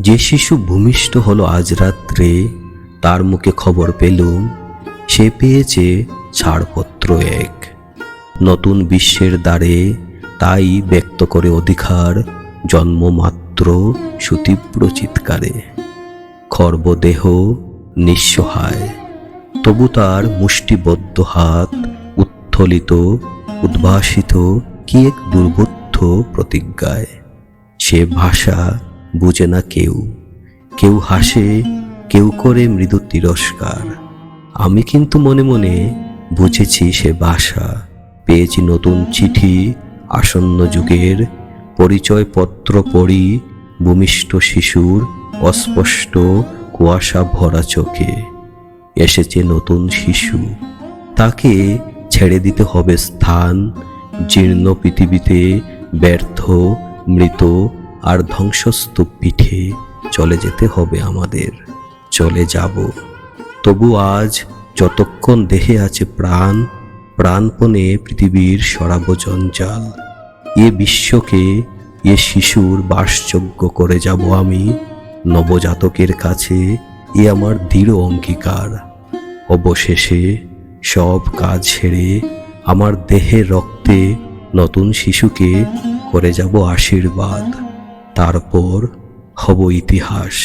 যে শিশু ভূমিষ্ঠ হলো আজ রাত্রে, তার মুখে খবর পেলুম সে পেয়েছে ছাড়পত্র এক। নতুন বিশ্বের দ্বারে তাই ব্যক্ত করে অধিকার জন্মমাত্র সুতীব্র চিৎকারে। খর্বদেহ নিঃসহায়, তবু তার মুষ্টিবদ্ধ হাত উত্থলিত উদ্ভাসিত কি এক দুর্বোধ্য প্রতিজ্ঞায়। সে ভাষা বুঝে না কেউ, কেউ হাসে, কেউ করে মৃদু তিরস্কার। আমি কিন্তু মনে মনে বুঝেছি সে ভাষা। পেয়েছি নতুন চিঠি আসন্ন যুগের, পরিচয়পত্র পড়ি ভূমিষ্ঠ শিশুর অস্পষ্ট কুয়াশা ভরা চোখে। এসেছে নতুন শিশু, তাকে ছেড়ে দিতে হবে স্থান। জীর্ণ পৃথিবীতে ব্যর্থ মৃত আর ধ্বংসস্তূপ পিঠে চলে যেতে হবে আমাদের। চলে যাব, তবু আজ যতক্ষণ দেহে আছে প্রাণ, প্রাণপণে পৃথিবীর সরাব জঞ্জাল। এ বিশ্বকে এ শিশুর বাসযোগ্য করে যাব আমি। নবজাতকের কাছে এ আমার দৃঢ় অঙ্গীকার। অবশেষে সব কাজ ছেড়ে আমার দেহের রক্তে নতুন শিশুকে করে যাব আশীর্বাদ। তারপর হব ইতিহাস।